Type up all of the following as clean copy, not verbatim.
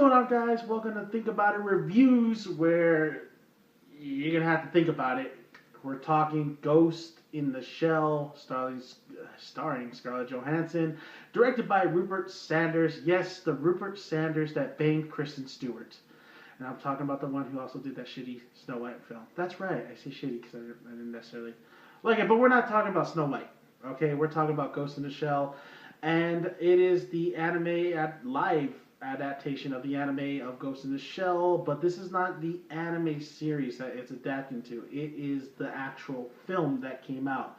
going on, guys? Welcome to Think About It Reviews, where you're going to have to think about it. We're talking Ghost in the Shell, starring Scarlett Johansson, directed by Rupert Sanders. Yes, the Rupert Sanders that banged Kristen Stewart. And I'm talking about the one who also did that shitty Snow White film. That's right, I say shitty because I didn't necessarily like it, but we're not talking about Snow White. Okay, we're talking about Ghost in the Shell, and it is the live adaptation of the anime of Ghost in the Shell, but this is not the anime series that it's adapting to. It is the actual film that came out.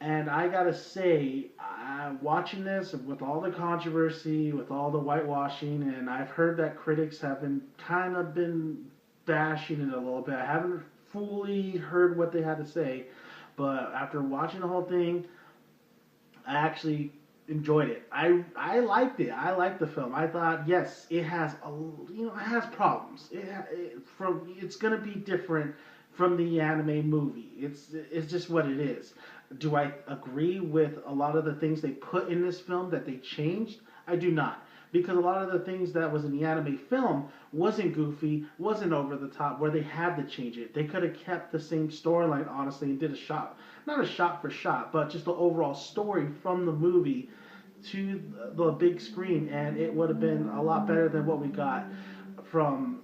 And I gotta say, watching this with all the controversy, with all the whitewashing, and I've heard that critics have been bashing it a little bit. I haven't fully heard what they had to say, but after watching the whole thing, I actually enjoyed it. I liked it. I liked the film. I thought, yes, it has it has problems. It's gonna be different from the anime movie. It's just what it is. Do I agree with a lot of the things they put in this film that they changed? I do not. Because a lot of the things that was in the anime film wasn't goofy, wasn't over the top, where they had to change it. They could have kept the same storyline, honestly, and did not a shot for shot, but just the overall story from the movie to the big screen, and it would have been a lot better than what we got from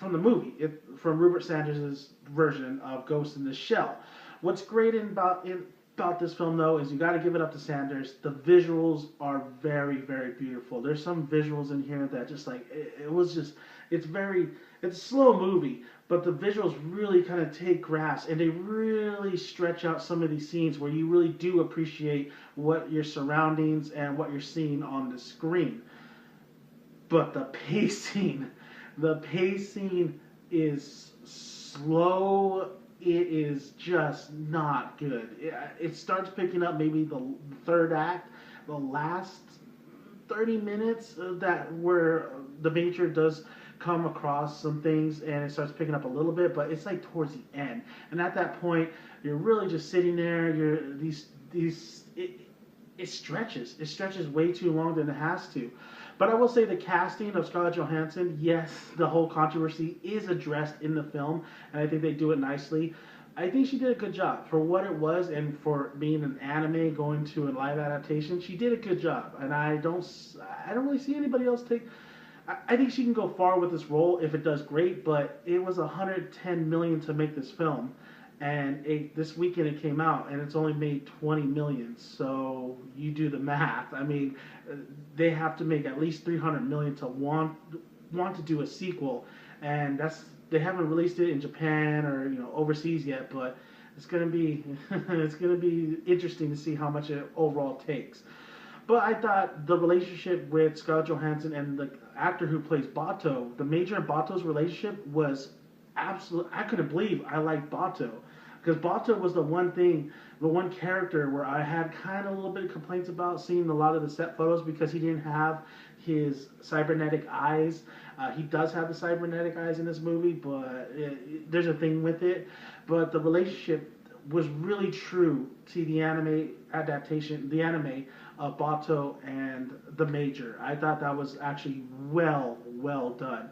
the movie, from Rupert Sanders' version of Ghost in the Shell. What's great about this film, though, is you got to give it up to Sanders. The visuals are very, very beautiful. There's some visuals in here that just like it's a slow movie, but the visuals really kind of take grasp, and they really stretch out some of these scenes where you really do appreciate what your surroundings and what you're seeing on the screen. But the pacing is slow. It is just not good. It starts picking up maybe the third act, the last 30 minutes that where the Major does come across some things, and it starts picking up a little bit, but it's like towards the end. And at that point, you're really just sitting there. It stretches. It stretches way too long than it has to. But I will say the casting of Scarlett Johansson, yes, the whole controversy is addressed in the film, and I think they do it nicely. I think she did a good job for what it was, and for being an anime going to a live adaptation. She did a good job, and I don't really see anybody else take. I think she can go far with this role if it does great, but it was 110 million to make this film, and this weekend it came out, and it's only made 20 million. So you do the math. I mean, they have to make at least 300 million to want to do a sequel, and they haven't released it in Japan or overseas yet, but it's gonna be it's gonna be interesting to see how much it overall takes. But I thought the relationship with Scarlett Johansson and the actor who plays Bato, the Major and Bato's relationship was absolute. I couldn't believe I liked Bato, because Bato was the one character where I had kind of a little bit of complaints about seeing a lot of the set photos because he didn't have his cybernetic eyes. He does have the cybernetic eyes in this movie, but there's a thing with it. But the relationship was really true to the anime adaptation, the anime of Bato and the Major. I thought that was actually well done.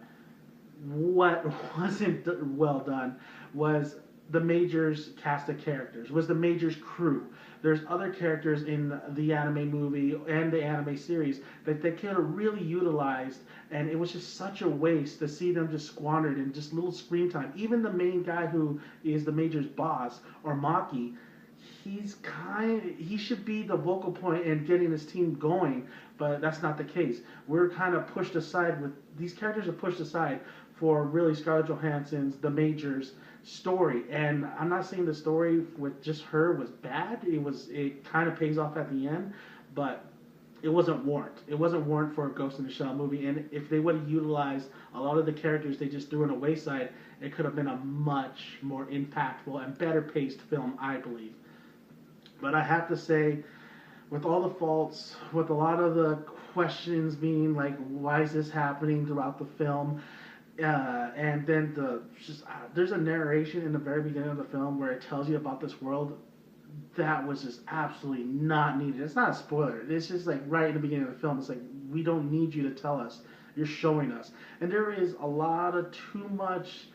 What wasn't well done was the Major's cast of characters, was the Major's crew. There's other characters in the anime movie and the anime series that they could have really utilized, and it was just such a waste to see them just squandered in just little screen time. Even the main guy who is the Major's boss, or Maki, he should be the vocal point in getting his team going, but that's not the case. We're kind of pushed aside these characters are pushed aside for really Scarlett Johansson's, the Major's story. And I'm not saying the story with just her was bad. It kind of pays off at the end, but it wasn't warrant. It wasn't warrant for a Ghost in the Shell movie. And if they would have utilized a lot of the characters they just threw in a wayside, it could have been a much more impactful and better paced film, I believe. But I have to say, with all the faults, with a lot of the questions being like, why is this happening throughout the film? And then there's a narration in the very beginning of the film where it tells you about this world that was just absolutely not needed. It's not a spoiler. It's just like right in the beginning of the film. It's like, we don't need you to tell us You're showing us, and there is a lot of too much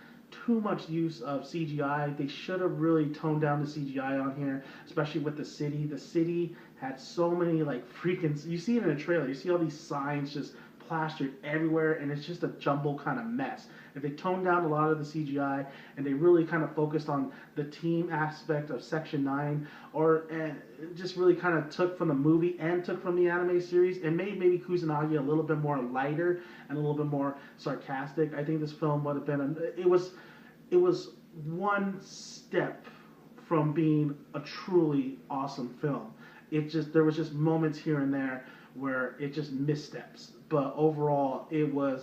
use of CGI. They should have really toned down the CGI on here, especially with the city. The city had so many like freaking. You see it in a trailer. You see all these signs just plastered everywhere, and it's just a jumble kind of mess. If they toned down a lot of the CGI and they really kind of focused on the team aspect of Section 9, or just really kind of took from the movie and took from the anime series, and made maybe Kusanagi a little bit more lighter and a little bit more sarcastic, I think this film would have been. It was one step from being a truly awesome film. There was just moments here and there where it just missteps. But overall,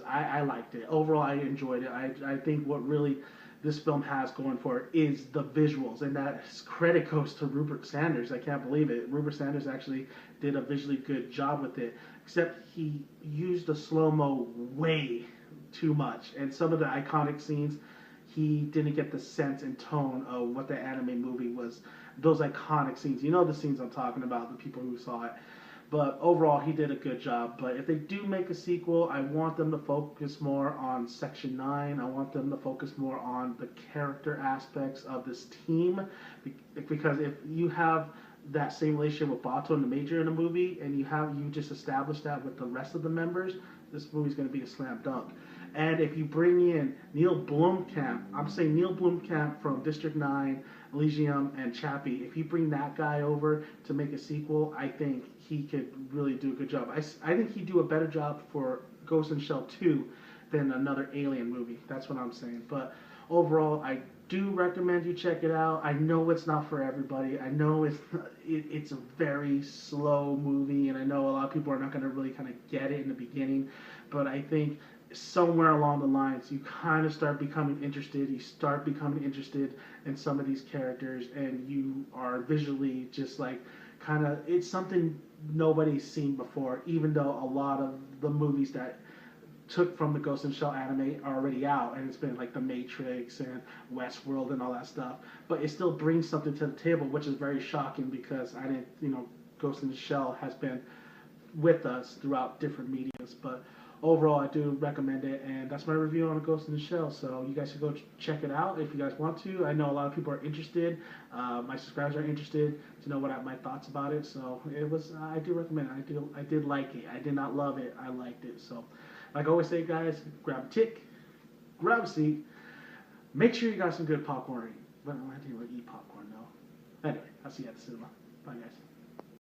I liked it. Overall, I enjoyed it. I think what really this film has going for it is the visuals, and that credit goes to Rupert Sanders. I can't believe it. Rupert Sanders actually did a visually good job with it, except he used the slow-mo way too much, and some of the iconic scenes, he didn't get the sense and tone of what the anime movie was. Those iconic scenes, you know the scenes I'm talking about, the people who saw it. But overall, he did a good job. But if they do make a sequel, I want them to focus more on Section 9. I want them to focus more on the character aspects of this team. Because if you have that same relationship with Bato and the Major in the movie, and you just established that with the rest of the members, this movie's going to be a slam dunk. And if you bring in Neil Blomkamp, I'm saying Neil Blomkamp from District 9, Elysium, and Chappie, if you bring that guy over to make a sequel, I think he could really do a good job. I think he'd do a better job for Ghost in the Shell 2 than another Alien movie. That's what I'm saying. But overall, I do recommend you check it out. I know it's not for everybody. I know it's a very slow movie, and I know a lot of people are not going to really kind of get it in the beginning. But I think somewhere along the lines, you kind of start becoming interested. You start becoming interested in some of these characters, and you are visually just like kind of, it's something nobody's seen before, even though a lot of the movies that took from the Ghost in the Shell anime are already out, and it's been like The Matrix and Westworld and all that stuff. But it still brings something to the table, which is very shocking because Ghost in the Shell has been with us throughout different mediums. But overall, I do recommend it, and that's my review on Ghost in the Shell. So you guys should go check it out if you guys want to. I know a lot of people are interested. My subscribers are interested to know my thoughts about it. So I do recommend it. I did like it. I did not love it. I liked it. So, like I always say, guys, grab a tick, grab a seat. Make sure you got some good popcorn. But I do eat popcorn though. Anyway, I'll see you at the cinema. Bye, guys.